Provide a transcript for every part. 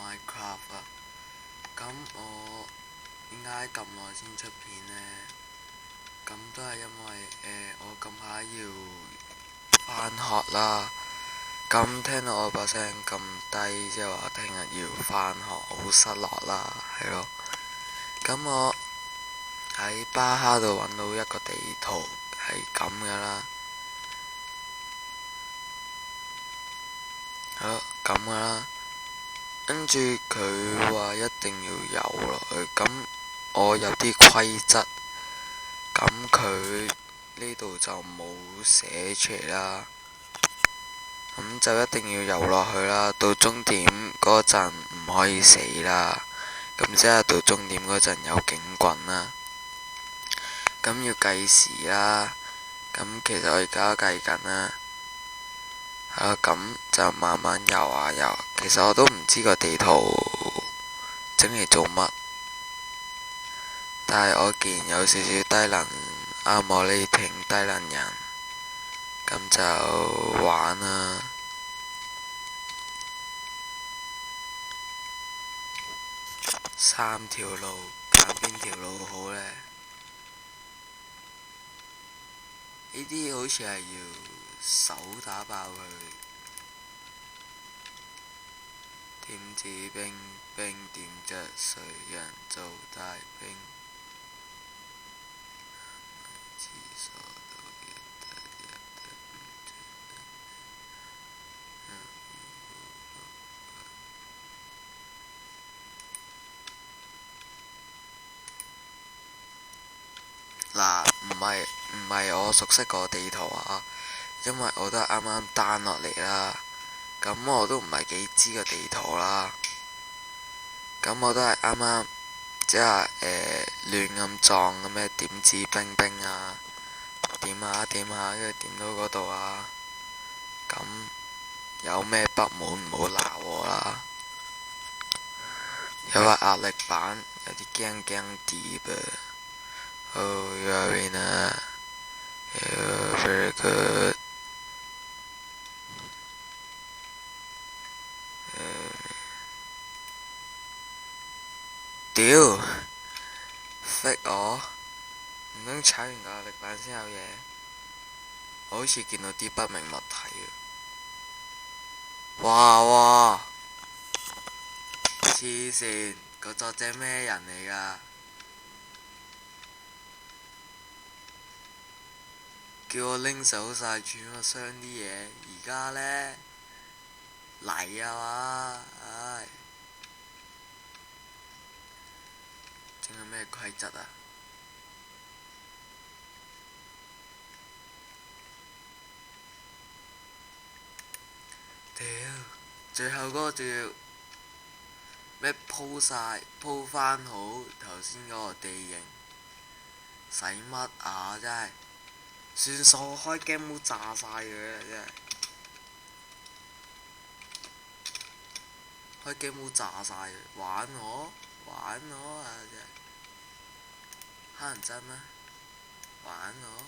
Minecraft 啊。咁我點解咁耐先出片呢？咁都係因為我近排要返學啦。咁聽到我把聲咁低，即係話聽日要返學，好失落啦，係咯。咁我喺巴哈度揾到一個地圖係咁噶啦，係咯咁噶啦。跟住佢話一定要游落去，咁我有啲規則，咁佢呢度就冇寫出嚟啦。咁就一定要游落去啦，到終點嗰陣唔可以死啦。咁即係到終點嗰陣有警棍啦。咁要計時啦。咁其實我而家計緊啦。咁就慢慢游啊游。其實我都唔知個地圖整嚟做乜，但係我既然有少少低能，啱我呢挺低能人，咁就玩啦。三條路，揀邊條路好呢？呢啲好似係要手打爆佢。點知兵兵點着誰人做大兵？廁所都記得入得唔着嗱，唔係我熟悉個地圖啊，因為我都係啱啱 down 落嚟啦。咁我都唔係幾知個地圖啦。咁我都係啱啱即係亂咁撞咁咩點指兵兵啊，點下點下，跟住點到嗰度啊。咁有咩不滿唔好鬧我啦。有個壓力板，有啲驚驚地噃。Oh, you are winner. You're very good. 屌，fake 我，唔通踩完個壓力板先有嘢？我好似見到啲不明物體啊！哇，黐線，個作者咩人嚟噶？叫我拎走晒儲物箱啲嘢，而家呢？嚟啊嘛，唉！整係咩規則啊？屌，最後嗰個仲要咩鋪翻好頭先嗰個地形，使乜啊？真係算數，開 game 冇炸晒佢啊！真係開 game 冇炸晒佢，玩我啊！真係乞人憎咩？玩我！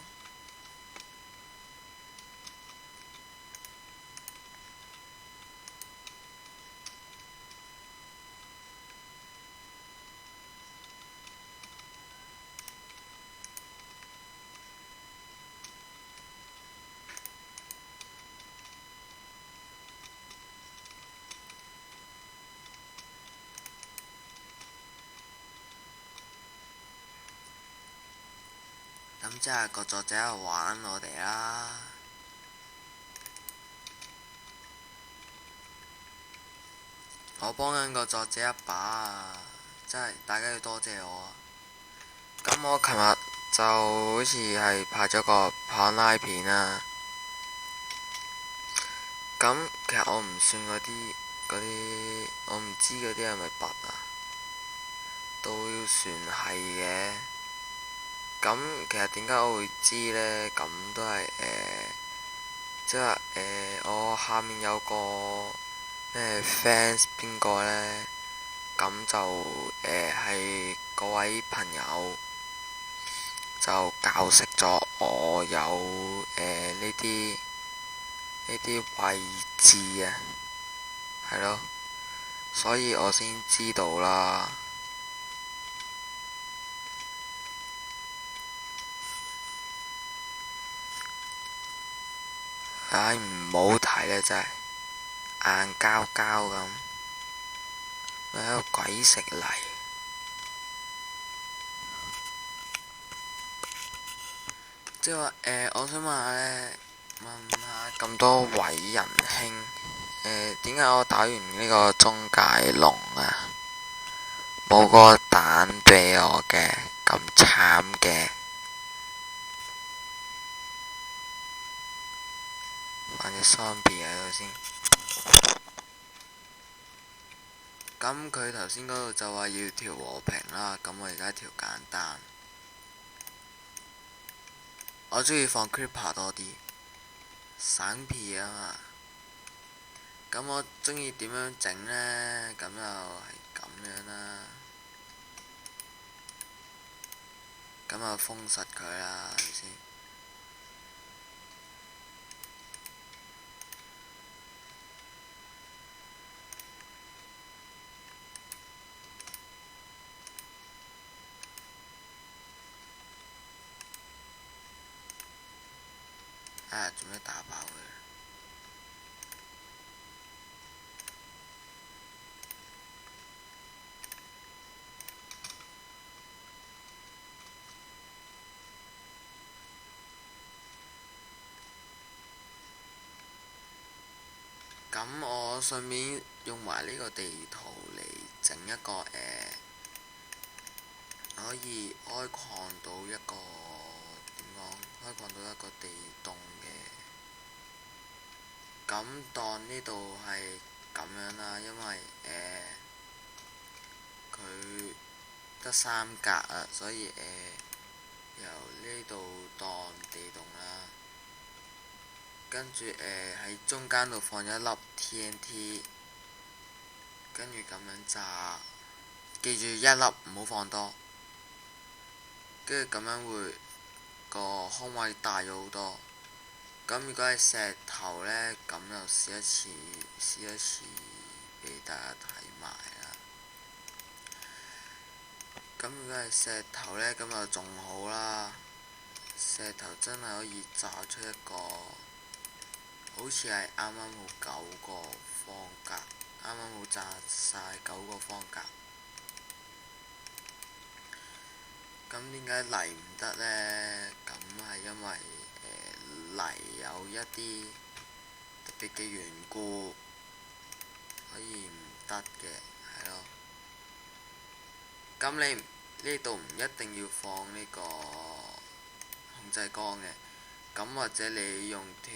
咁即係個作者喺度玩我哋啦。我幫緊個作者一把啊！真係大家要多謝我啊！咁我琴日就好似係拍咗個跑拉片啊。咁其實我唔算嗰啲，我唔知嗰啲係咪拔啊，都算係嘅。咁其實點解我會知呢？咁都係即係我下面有個咩 fans 邊個呢？咁就係嗰位朋友就教識咗我有呢啲位置啊，係咯。所以我先知道啦。唉，唔好睇啦，真係硬膠膠咁，你喺度鬼食泥。即係話我想問下呢，問下咁多位仁兄，點解我打完呢個中介龍啊，冇個蛋俾我嘅，咁慘嘅？玩隻雙臂喺度先。咁佢頭先嗰度就話要調和平啦，咁我而家調簡單。我中意放 Creeper 多啲，省皮啊嘛。咁我中意點樣整呢？咁就係咁樣啦。咁就封實佢啦，係咪先？做咩打爆佢？咁我順便用埋呢個地圖嚟整一個可以開礦到一個點講？開礦到一個地洞嘅。咁當呢度係咁樣啦，因為佢得3格啊，所以由呢度當地洞啦。跟住喺中間度放一粒 TNT， 跟住咁樣炸，記住一粒唔好放多，跟住咁樣會個空位大咗好多。咁如果係石頭呢，咁就試一次俾大家睇埋啦。咁如果係石頭呢，咁就仲好啦。石頭真係可以炸出一個，好似係啱啱好9個方格，啱啱好炸晒9個方格。咁點解泥唔得呢？咁係因為泥有一啲特別嘅緣故，可以唔得嘅，係咯。咁你呢度唔一定要放呢個控制桿嘅，咁或者你用條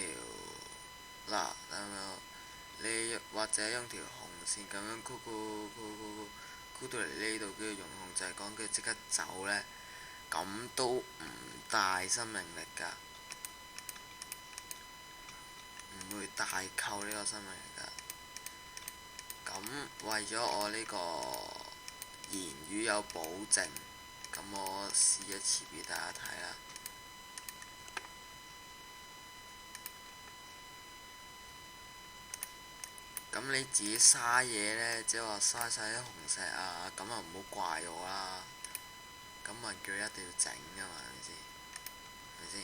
你或者用條紅線咁樣箍到嚟呢度，跟住用控制桿，跟住即刻走呢，咁都唔大生命力㗎，唔會大扣呢個生命力㗎。咁為咗我呢個言語有保證，咁我試一次俾大家睇啦。咁你自己嘥嘢呢，即係話嘥晒啲紅石啊，咁啊唔好怪我啦。咁咪叫你一定要整㗎嘛，係咪先？係咪先？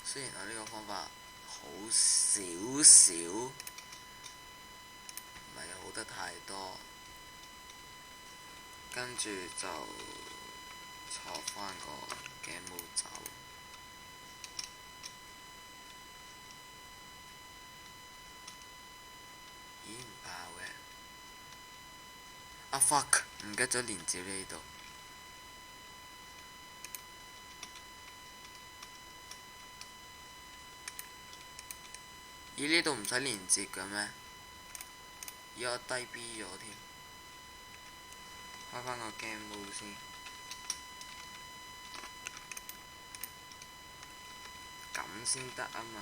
雖然我呢個方法好少少，唔係好得太多，跟住就錯翻個鏡冇走。咦？唔爆嘅？啊 fuck！ 唔記得咗連接呢度。咦？呢度唔使連接嘅咩？咦？我低 B 咗添。開翻個 game mode 先。咁先得啊嘛。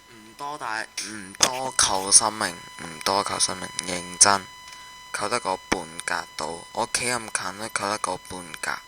唔多扣生命，唔多扣生命，認真扣得個半格到。我屋企咁近都扣得個半格。